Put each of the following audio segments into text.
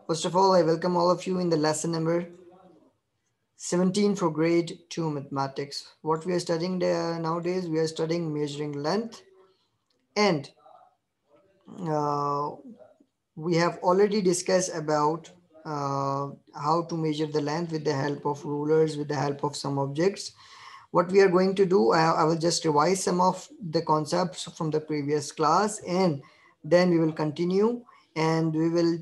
First of all, I welcome all of you in the lesson number 17 for grade 2 mathematics. What we are studying nowadays, we are studying measuring length, and uh, we have already discussed about how to measure the length with the help of rulers, with the help of some objects. What we are going to do, I will just revise some of the concepts from the previous class, and then we will continue and we will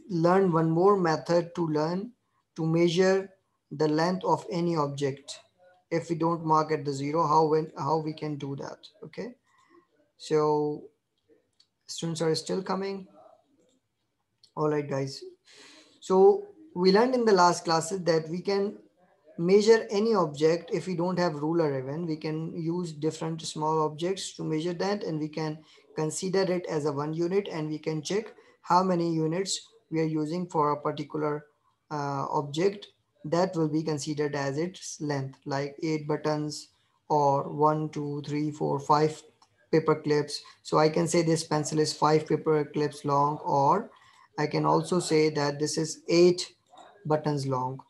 learn one more method to learn to measure the length of any object. If we don't mark at the zero, how we can do that? Okay, so students are still coming. All right, guys. So we learned in the last classes that we can measure any object. If we don't have ruler, even we can use different small objects to measure that, and we can consider it as a 1 unit, and we can check how many units we are using for a particular object that will be considered as its length, like 8 buttons or 1, 2, 3, 4, 5 paper clips. So I can say this pencil is 5 paper clips long, or I can also say that this is 8 buttons long.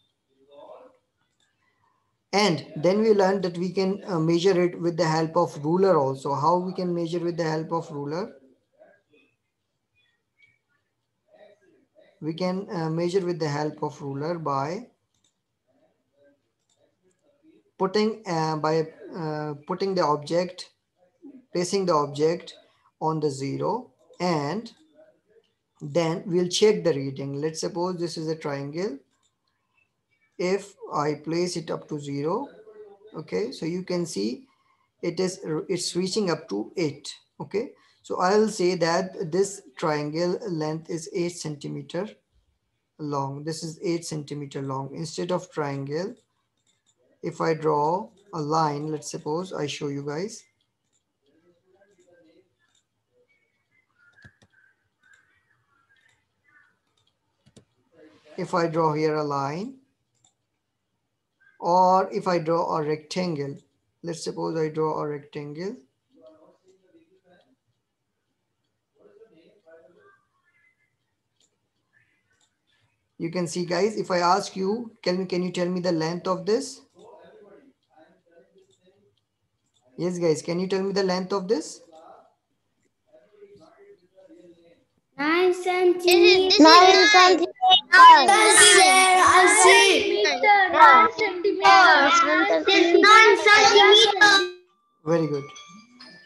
And then we learned that we can measure it with the help of ruler also. How we can measure with the help of ruler? We can measure with the help of ruler by putting the object, placing the object on the zero, and then we'll check the reading. Let's suppose this is a triangle. If I place it up to zero, okay, so you can see it's reaching up to 8. Okay, so I'll say that this triangle length is 8 centimeter long. This is 8 centimeter long. Instead of triangle, if I draw a line, let's suppose I show you guys. If I draw here a line, or if I draw a rectangle, let's suppose I draw a rectangle. You can see, guys, if I ask you, can you tell me the length of this? Yes, guys, can you tell me the length of this? 9 This centimeters. is 9 centimeters. Very good.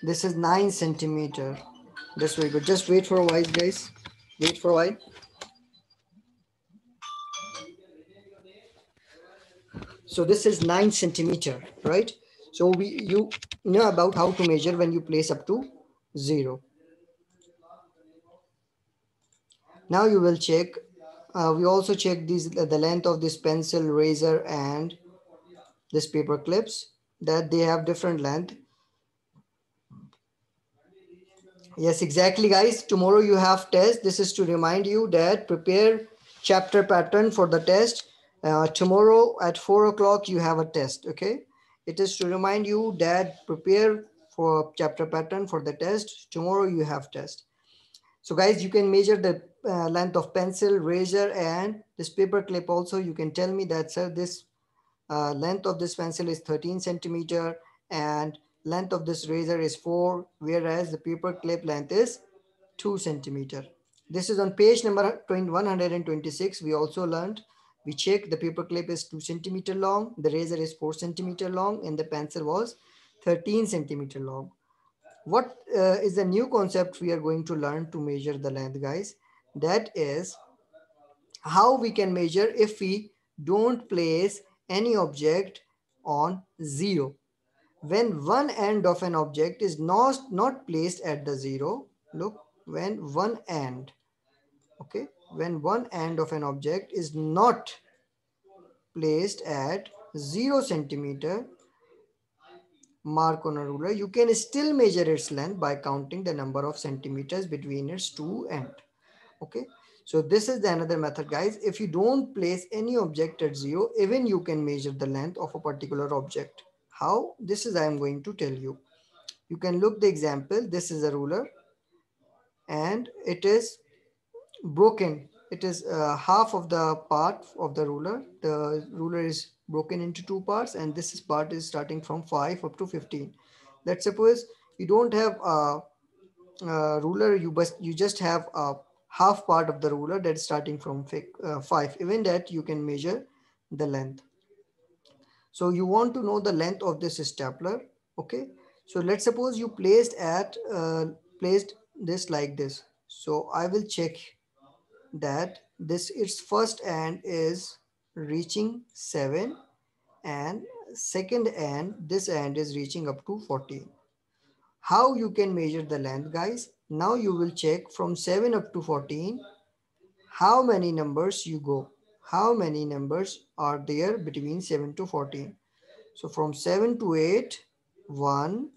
This is 9 centimeter. That's very good. Just wait for a while, guys. Wait for a while. So this is 9 centimeter, right? So you know about how to measure when you place up to 0. Now you will check. We also check the length of this pencil, razor, and this paper clips, that they have different length. Yes, exactly, guys. Tomorrow you have test. This is to remind you that prepare chapter pattern for the test. Tomorrow at 4 o'clock you have a test. Okay, it is to remind you that prepare for chapter pattern for the test. Tomorrow you have test. So guys, you can measure the length of pencil, razor, and this paper clip also. You can tell me that, sir, this length of this pencil is 13 centimeter and length of this razor is 4, whereas the paper clip length is 2 centimeter. This is on page number 126. We also learned, we checked the paper clip is 2 centimeter long, the razor is 4 centimeter long, and the pencil was 13 centimeter long. What is the new concept we are going to learn to measure the length, guys? That is how we can measure if we don't place any object on 0. When one end of an object is not placed at the 0, look, when one end, okay, when one end of an object is not placed at 0 centimeter, mark on a ruler, you can still measure its length by counting the number of centimeters between its two ends. Okay, so this is the another method, guys. If you don't place any object at 0, even you can measure the length of a particular object. How? This is I am going to tell you. You can look the example. This is a ruler and it is broken. it is half of the part of the ruler. The ruler is broken into two parts, and this part is starting from 5 up to 15. Let's suppose you don't have a ruler, you just have a half part of the ruler that's starting from 5. Even that you can measure the length. So you want to know the length of this stapler. Okay, so let's suppose you placed this like this. So I will check that this its first end is reaching 7, and second end, this end is reaching up to 14. How you can measure the length, guys? Now you will check from 7 up to 14 how many numbers you go, how many numbers are there between 7 to 14. So from 7 to 8, 1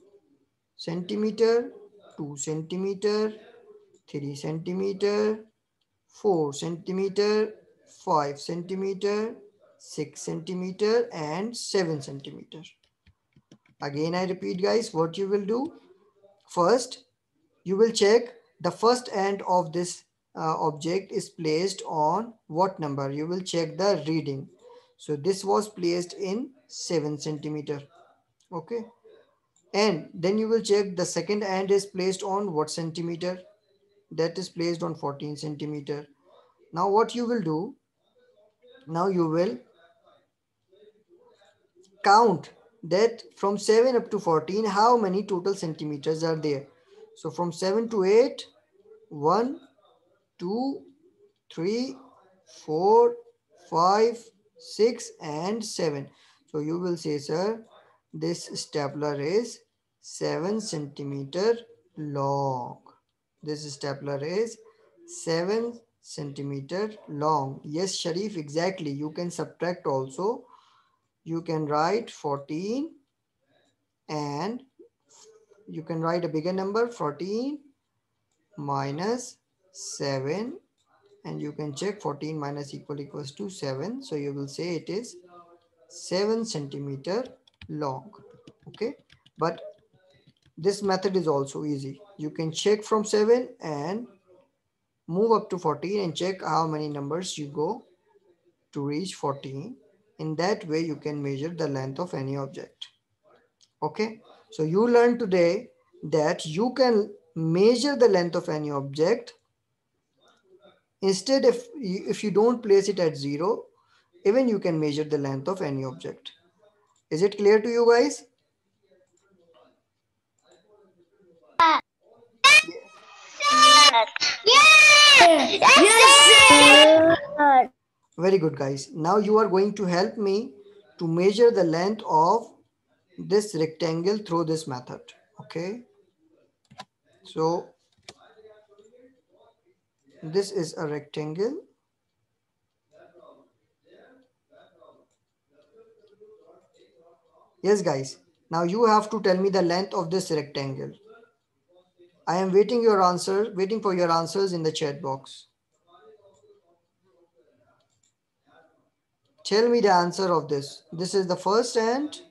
centimeter, 2 centimeter, 3 centimeter, 4 centimeter, 5 centimeter, 6 centimeter, and 7 centimeter. Again, I repeat, guys, what you will do first, you will check the first end of this object is placed on what number. You will check the reading. So this was placed in 7 centimeter. Okay. And then you will check the second end is placed on what centimeter. That is placed on 14 centimeter. Now what you will do, now you will count that from 7 up to 14 how many total centimeters are there. So from 7 to 8, 1, 2, 3, 4, 5, 6, and 7. So you will say, sir, this stapler is 7 centimeter long. This stapler is 7 centimeter long. Yes, Sharif, exactly. You can subtract also. You can write 14 and you can write a bigger number, 14 minus 7, and you can check 14 minus equals to 7. So you will say it is 7 centimeter long. Okay, but this method is also easy. You can check from 7 and move up to 14 and check how many numbers you go to reach 14. In that way you can measure the length of any object. Okay, so you learned today that you can measure the length of any object. Instead, if you don't place it at 0, even you can measure the length of any object. Is it clear to you guys? Yes. Yes, sir. Very good, guys. Now you are going to help me to measure the length of this rectangle through this method. Okay, so this is a rectangle. Yes, guys. Now you have to tell me the length of this rectangle. I am waiting for your answers in the chat box. Tell me the answer of this. This is the first end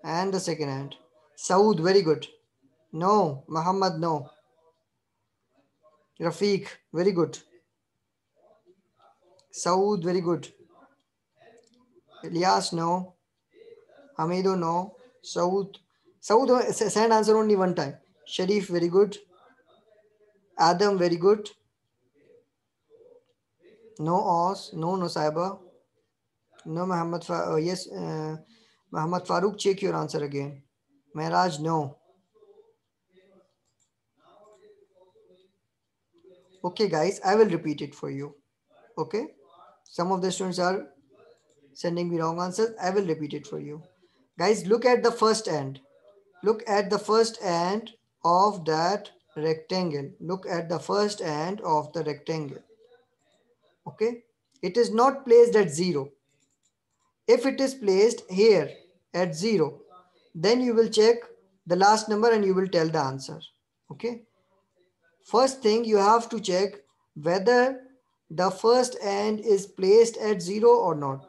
and the second end. Saud, very good. No. Muhammad, no. Rafiq, very good. Saud, very good. Ilyas, no. Hamido, no. Saud, send answer only one time. Sharif, very good. Adam, very good. No Os, no Nusaiba. No Muhammad, yes, Muhammad Farooq, check your answer again. Mehraj, no. Okay, guys, I will repeat it for you. Okay, some of the students are sending me wrong answers. I will repeat it for you. Guys, look at the first end. Look at the first end of that rectangle. Look at the first end of the rectangle. Okay, it is not placed at 0. If it is placed here at 0, then you will check the last number and you will tell the answer. Okay, first thing you have to check whether the first end is placed at 0 or not.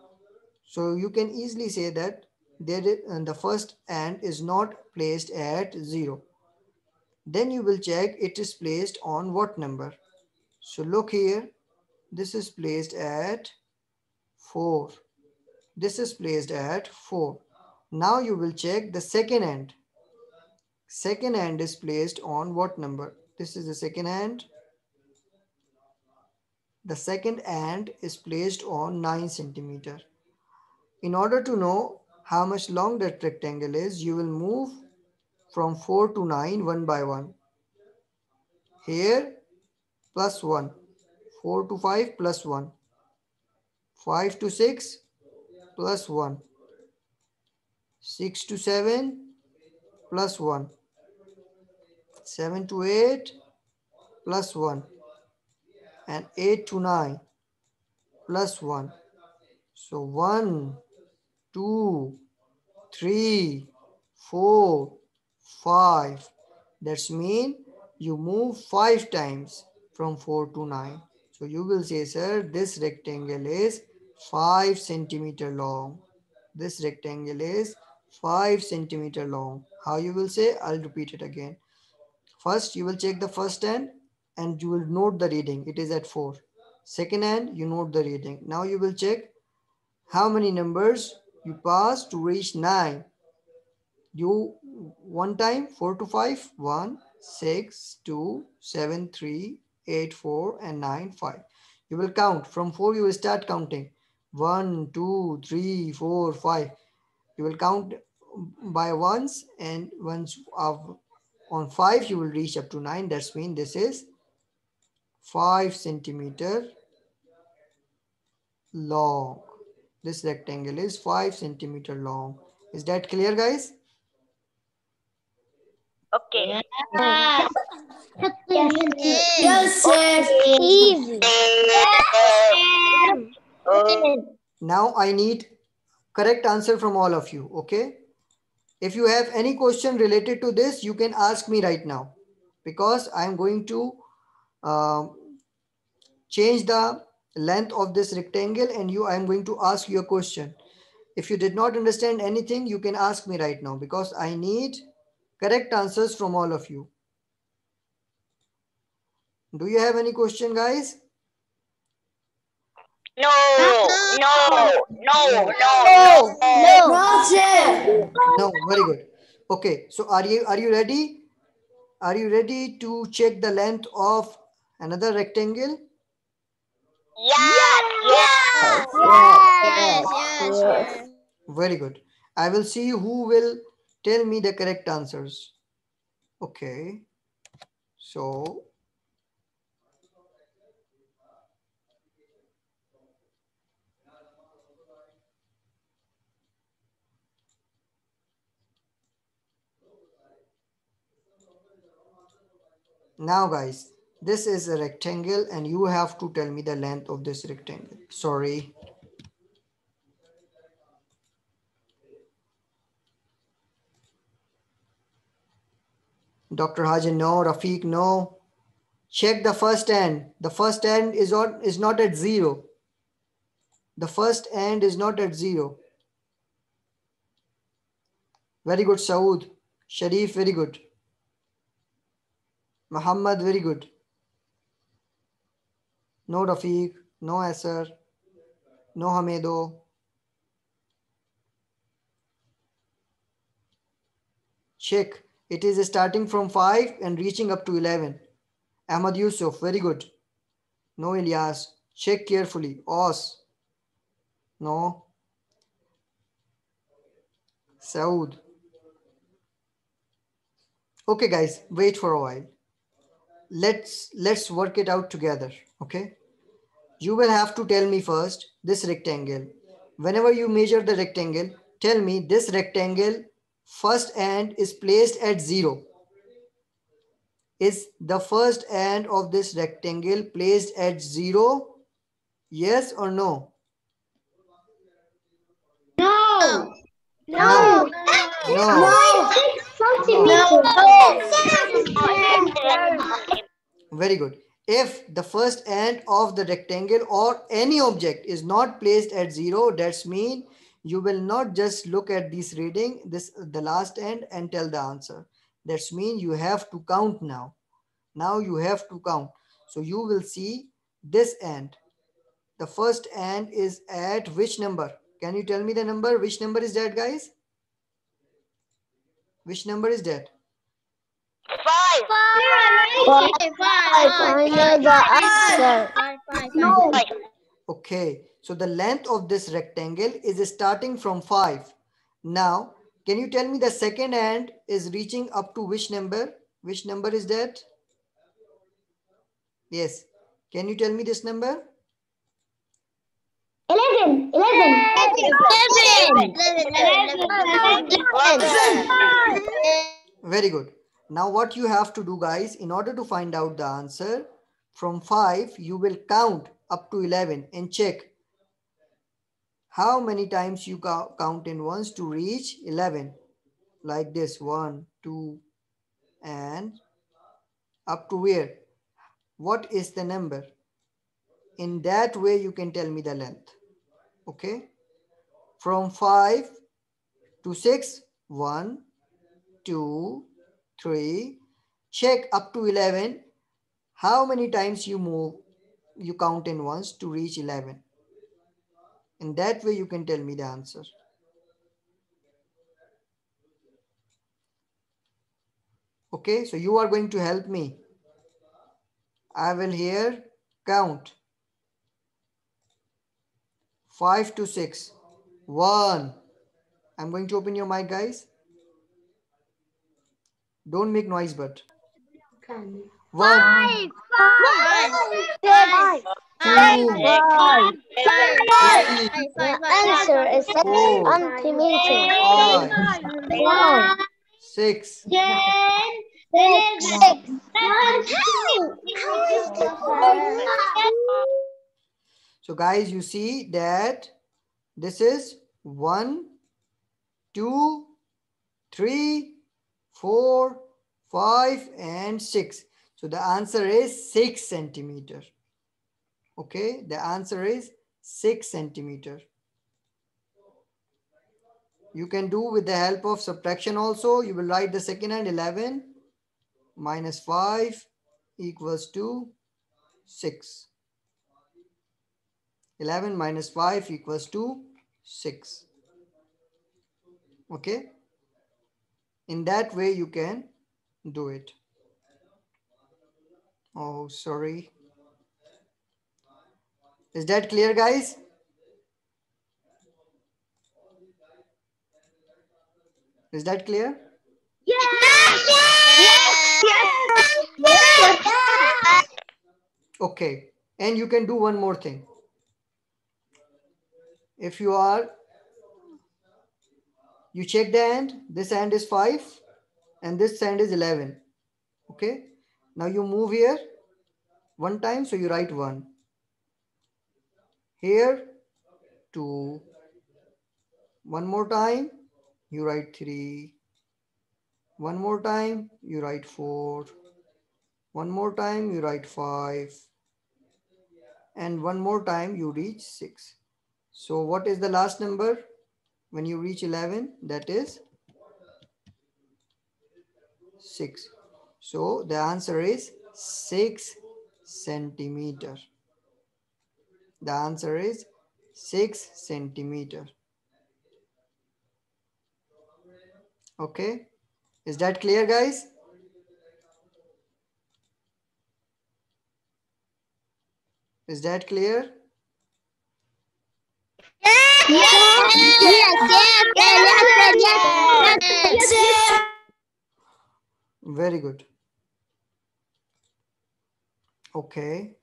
So you can easily say that the first end is not placed at 0. Then you will check it is placed on what number. So look here, this is placed at 4. This is placed at 4. Now you will check the second end. Second end is placed on what number? This is the second end. The second end is placed on 9 centimeter. In order to know how much long that rectangle is, you will move from 4 to 9 one by one. Here plus 1. 4 to 5 plus 1. 5 to 6 plus 1. 6 to 7 plus 1. 7 to 8 plus 1. And 8 to 9 plus 1. So 1, 2, 3, 4, 5. That's mean you move 5 times from 4 to 9. So you will say, sir, this rectangle is 5 centimeter long. This rectangle is 5 centimeter long. How you will say? I'll repeat it again. First, you will check the first end and you will note the reading. It is at 4. Second end, you note the reading. Now you will check how many numbers you pass to reach 9. You one time 4 to 5, 1, 6, 2, 7, 3, 8, 4, and 9, 5. You will count. From 4, you will start counting. 1, 2, 3, 4, 5. You will count by ones, and once on 5, you will reach up to 9. That's mean this is 5 centimeter long. This rectangle is 5 centimeter long. Is that clear, guys? Okay. Yes, sir. Easy. Now I need correct answer from all of you. Okay. If you have any question related to this, you can ask me right now, because I'm going to change the length of this rectangle, and I'm going to ask you a question. If you did not understand anything, you can ask me right now, because I need correct answers from all of you. Do you have any question, guys? No, no, no, No, no. sir. No, very good. Okay, so are you ready? Are you ready to check the length of another rectangle? Yes, yes. Yes. Very good. I will see who will tell me the correct answers. Okay, so now guys, this is a rectangle and you have to tell me the length of this rectangle. Sorry. Dr. Hajan, no. Rafiq, no. Check the first end. The first end is not at 0. The first end is not at 0. Very good, Saud. Sharif, very good. Muhammad, very good. No Rafiq, no Asar, no Hamedo. Check. It is starting from 5 and reaching up to 11. Ahmad Yusuf, very good. No Ilyas. Check carefully. Os. No. Saud. Okay guys, wait for a while. Let's work it out together. Okay. You will have to tell me first this rectangle. Whenever you measure the rectangle, tell me this rectangle first end is placed at 0. Is the first end of this rectangle placed at 0? Yes or no? No. No. No. Very good. If the first end of the rectangle or any object is not placed at 0, that's mean you will not just look at this reading, the last end, and tell the answer. That's mean you have to count now. Now you have to count. So you will see this end. The first end is at which number? Can you tell me the number? Which number is that, guys? Which number is that? 5. I know the answer. No. Okay, so the length of this rectangle is starting from 5. Now, can you tell me the second end is reaching up to which number? Which number is that? Yes. Can you tell me this number? 11. Very good. Now what you have to do, guys, in order to find out the answer, from 5, you will count up to 11 and check how many times you count in ones to reach 11. Like this, 1, 2, and up to where? What is the number? In that way, you can tell me the length. Okay. From 5 to 6, 1, 2, 3. Check up to 11. How many times you count in ones to reach 11. In that way, you can tell me the answer. Okay, so you are going to help me. I will here count 5 to 6. 1. I'm going to open your mic, guys. Don't make noise, but 1, 2, 3, The answer is 6 4, centimeters. 5, 6. 6. So guys, you see that this is 1, 2, 3, 4, 5, and 6. So the answer is 6 centimeter. Okay, the answer is 6 centimeter. You can do with the help of subtraction also. You will write the second hand. 11 minus 5 equals to 6. 11 minus 5 equals to 6. Okay. In that way you can do it. Oh, sorry. Is that clear, guys? Is that clear? Okay. And you can do one more thing. If you check the end, this end is 5 and this end is 11. Okay. Now you move here one time, so you write 1. Here 2. One more time, you write 3. One more time, you write 4. One more time, you write 5. And one more time, you reach 6. So what is the last number when you reach 11? That is 6. So the answer is 6 centimeter. The answer is 6 centimeter. Okay. Is that clear, guys? Is that clear? Very good. Okay.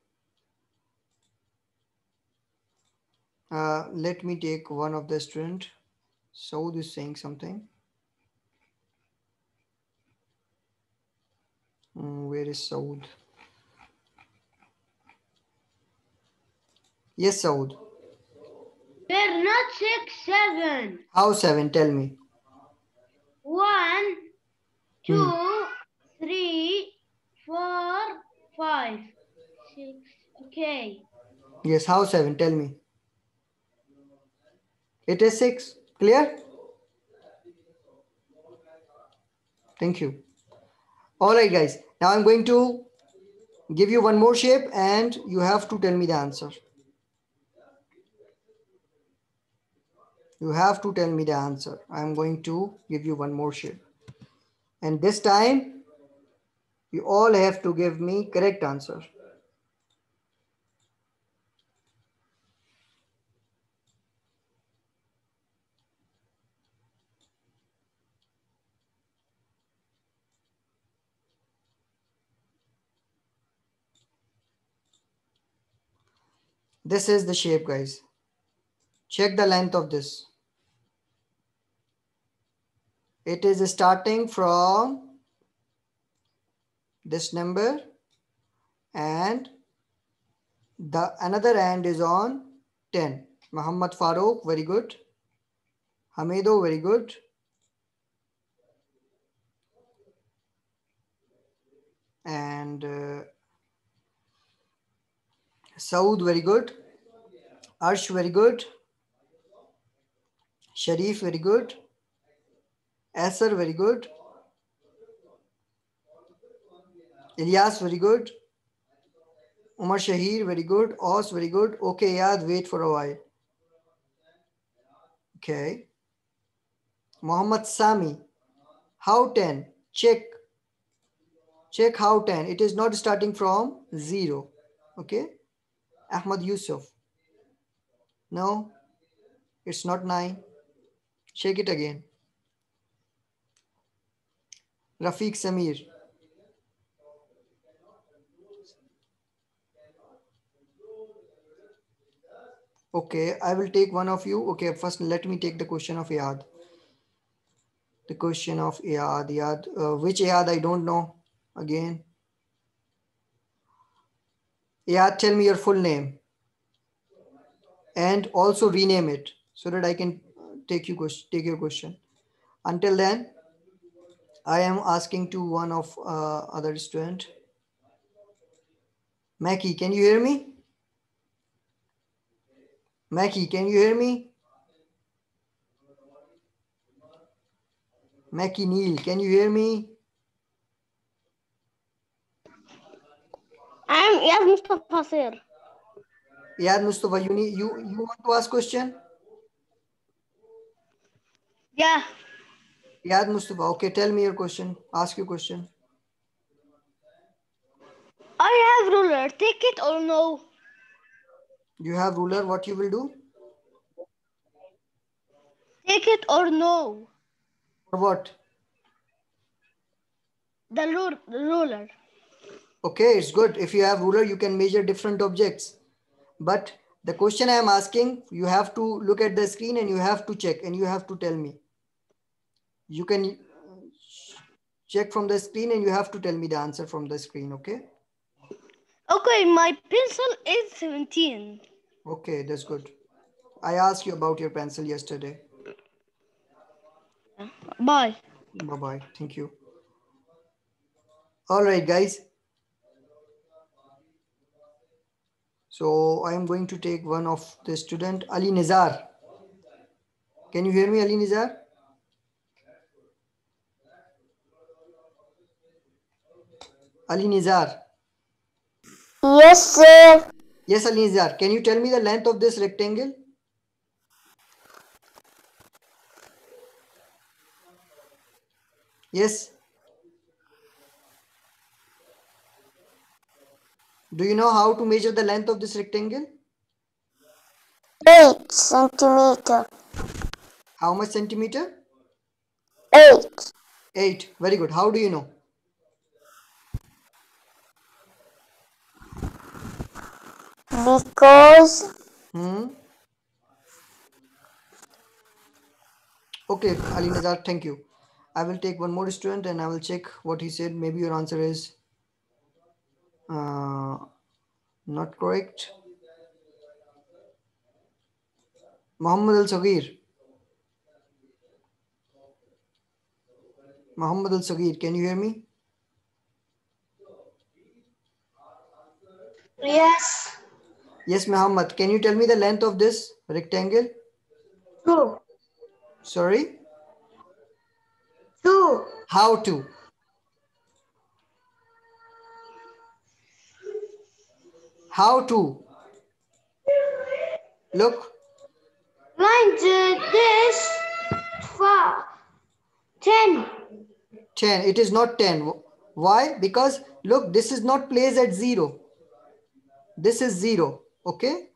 Let me take one of the student. Saud is saying something. Where is Saud? Yes, Saud. They're not 6, 7. How 7? Tell me. 1, 2, 3, 4, 5, 6. Okay. Yes, how 7? Tell me. It is 6. Clear? Thank you. All right, guys. Now I'm going to Give you one more shape and you have to tell me the answer. You have to tell me the answer. I'm going to give you one more shape. And this time, you all have to give me correct answer. This is the shape, guys. Check the length of this. It is starting from this number and the another end is on 10. Muhammad Farooq, very good. Hamido, very good. And Saud, very good. Arsh, very good. Sharif, very good. Asar, very good. Ilyas, very good. Umar Shahir, very good. Os, very good. Okay, Yad, wait for a while. Okay. Muhammad Sami, how 10? Check. Check how 10. It is not starting from 0. Okay. Ahmad Yusuf. No, it's not 9. Check it again. Rafiq Samir. Okay, I will take one of you. Okay, first let me take the question of Iyad. The question of Iyad. Which Iyad? I don't know. Again. Iyad, tell me your full name. And also rename it so that I can take your question. Until then, I am asking to one of other student. Mackie, can you hear me? Mackie, can you hear me? Mackie Neil, can you hear me? I'm Iyad Mustafa sir. Iyad Mustafa, you want to ask question? Yeah. Iyad Mustafa, okay, tell me your question. Ask your question. I have ruler. Take it or no? You have ruler, what you will do? Take it or no? For what? The ruler. Okay, it's good. If you have ruler, you can measure different objects. But the question I am asking, you have to look at the screen and you have to check and you have to tell me. You can check from the screen and you have to tell me the answer from the screen, okay? Okay, my pencil is 17. Okay, that's good. I asked you about your pencil yesterday. Bye. Bye-bye. Thank you. All right, guys. So I am going to take one of the student, Ali Nizar. Can you hear me, Ali Nizar? Ali Nizar. Yes, sir. Yes, Ali Nizar. Can you tell me the length of this rectangle? Yes. Do you know how to measure the length of this rectangle? 8 centimeter. How much centimeter? 8. 8. Very good. How do you know? Because Okay, Ali Nizar, thank you. I will take one more student and I will check what he said. Maybe your answer is not correct. Muhammad Al-Saghir. Muhammad Al-Saghir, can you hear me? yes. Yes, Muhammad. Can you tell me the length of this rectangle? 2. Sorry? 2. How to? How to? Look. Mind this 10. 10. It is not 10. Why? Because look, this is not placed at 0. This is 0. Okay.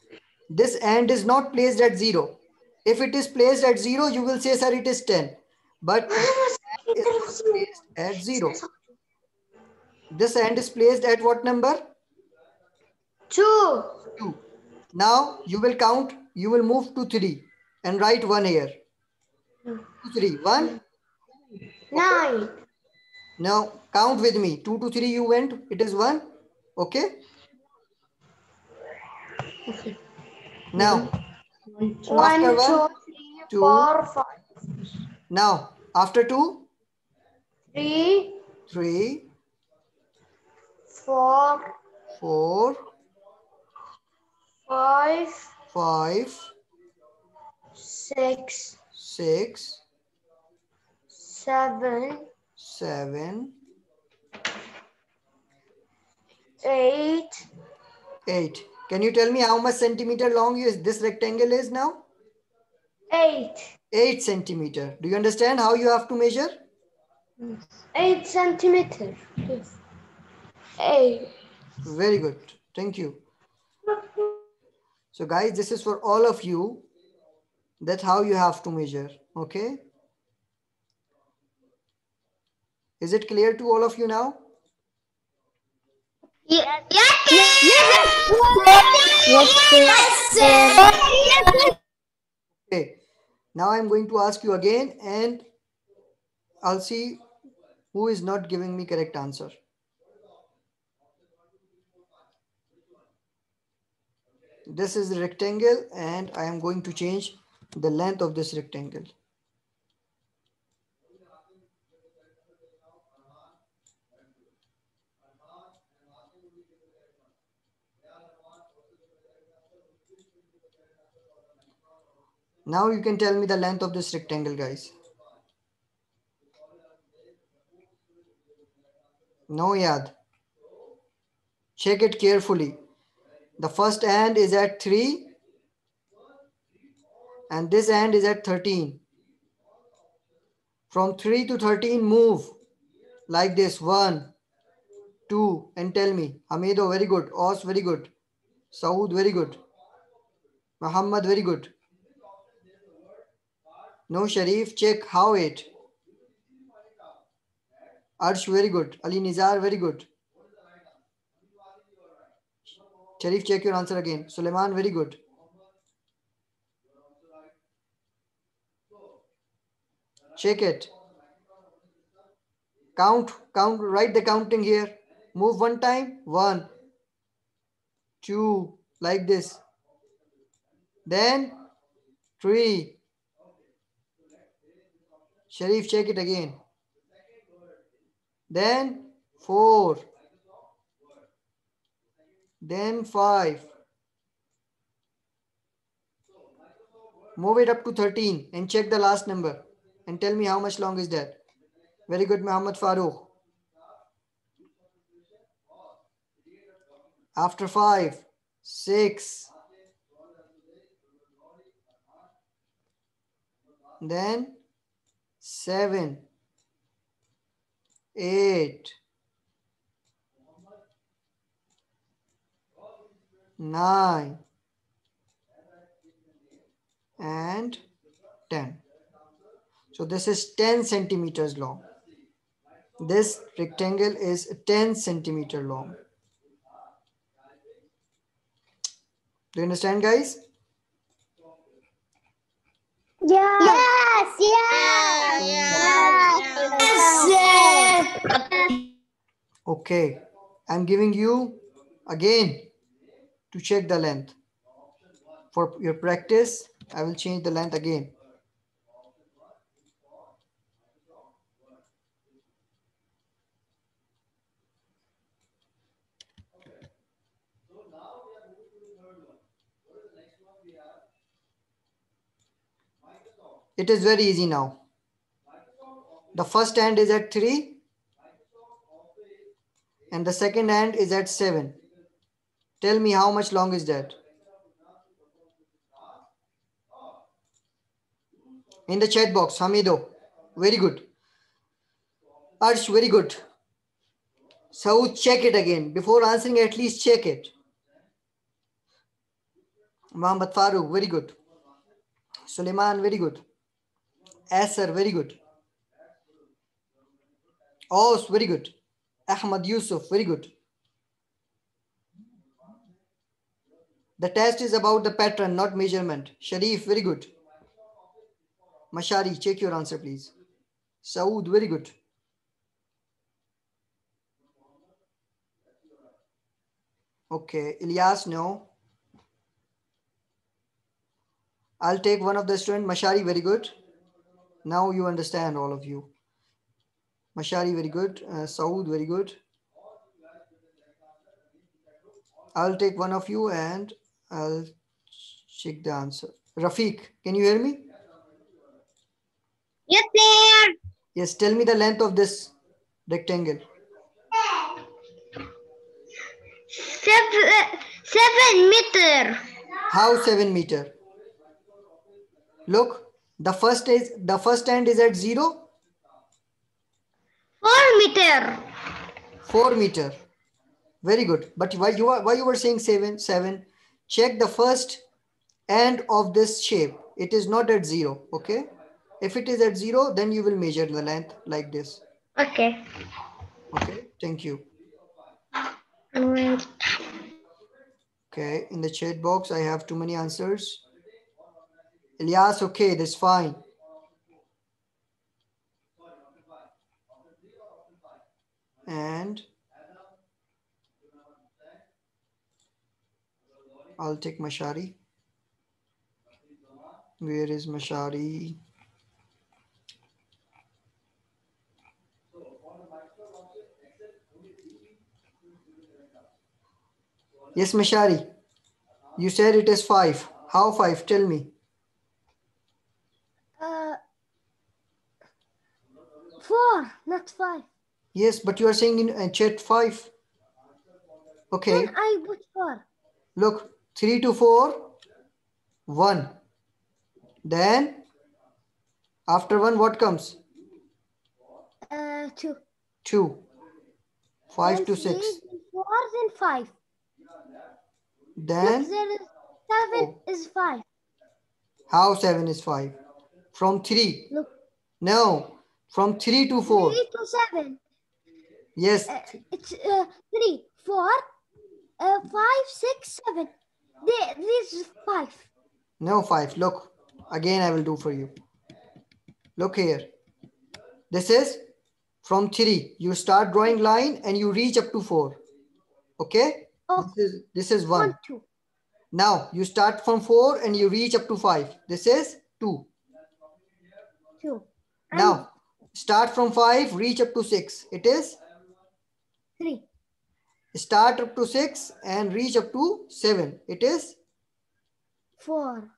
This and is not placed at 0. If it is placed at 0, you will say, sir, it is 10. But it is not placed at 0. This and is placed at what number? 2. 2. Now you will count. You will move to 3 and write 1 here. 2, 3. 1. 9. Now count with me. 2 to 3 you went. It is 1. Okay. Now, 1, after 2, 1, 3, 2. 4, 5. Now, after 2, 3, 3, 4, 4, 5, 5, 6, 6, 7, 7, 8. 8. Can you tell me how much centimeter long is this rectangle is now? 8. 8 centimeter. Do you understand how you have to measure? 8 centimeter. 8. Very good. Thank you. So guys, this is for all of you. That's how you have to measure. Okay. Is it clear to all of you now? Yes. Okay. Now I'm going to ask you again and I'll see who is not giving me correct answer. This is the rectangle and I am going to change the length of this rectangle. Now you can tell me the length of this rectangle, guys. No, Yad. Check it carefully. The first end is at 3 and this end is at 13. From 3 to 13, move like this. 1, 2, and tell me. Hamido, very good. Os, very good. Saud, very good. Muhammad, very good. No, Sharif, check how it. Arsh, very good. Ali Nizar, very good. Sharif, check your answer again. Suleiman, very good. Check it. Count, write the counting here. Move one time. 1, 2, like this. Then 3. Sharif, check it again. Then 4. Then 5. Move it up to 13 and check the last number and tell me how much long is that. Very good, Muhammad Farooq. After 5, 6. Then 7, 8, 9, and 10. So this is 10 centimeters long. This rectangle is 10 centimeter long. Do you understand, guys? Yes. Okay. I'm giving you again to check the length. For your practice, I will change the length again. It is very easy now. The first hand is at 3 and the second hand is at 7. Tell me how much long is that? In the chat box, Hamido. Very good. Arsh, very good. Saud, check it again. Before answering, at least check it. Muhammad Farooq, very good. Suleiman, very good. Asser, very good. Aus, very good. Ahmad Yusuf, very good. The test is about the pattern, not measurement. Sharif, very good. Mashari, check your answer, please. Saud, very good. Okay, Ilyas, no. I'll take one of the student. Mashari, very good. Now you understand, all of you. Mashari, very good. Saud, very good. I'll take one of you and I'll check the answer. Rafiq, can you hear me? Yes, sir. Yes, tell me the length of this rectangle. 7 meter. How 7 meter? Look, the first end is at 0. 4 meter. 4 meter. Very good. But why you were saying 7? Check the first end of this shape. It is not at 0. Okay. If it is at 0, then you will measure the length like this. Okay. Okay. Thank you. Okay. In the chat box, I have too many answers. Ilyas, okay, that's fine. And I'll take Mashari. Where is Mashari? Yes, Mashari. You said it is 5. How 5? Tell me. 4, not 5. Yes, but you are saying in chat 5. Okay. Then I put 4. Look, 3 to 4, 1. Then after 1, what comes? 2. 2. 5 Then to 6. 4 then 5. Then Look, there is 7 is 5. how 7 is 5? From 3. Look. No, from 3 to 4. 3 to 7. Yes. It's 3, 4, 5, 6, 7. This is 5. No 5. Look, again I will do for you. Look here. This is from 3. You start drawing line and you reach up to 4. Okay? Oh. This is 1. 1, 2. Now you start from 4 and you reach up to 5. This is 2. 2. Now start from 5, reach up to 6. It is 3. Start up to 6 and reach up to 7. It is 4.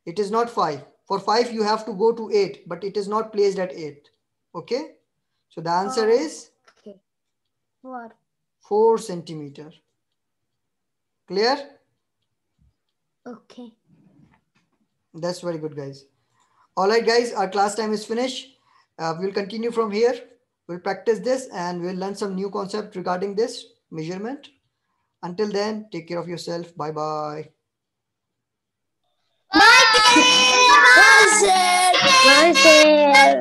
It is not 5. For 5 you have to go to 8, but it is not placed at 8. Okay? So the answer is Okay. 4. 4 centimeter. Clear? Okay. That's very good, guys. All right, guys, our class time is finished. We'll continue from here. We'll practice this and we'll learn some new concept regarding this measurement. Until then, take care of yourself. Bye-bye. Bye, sir. Bye, sir.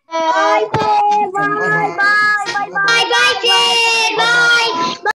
Bye, sir.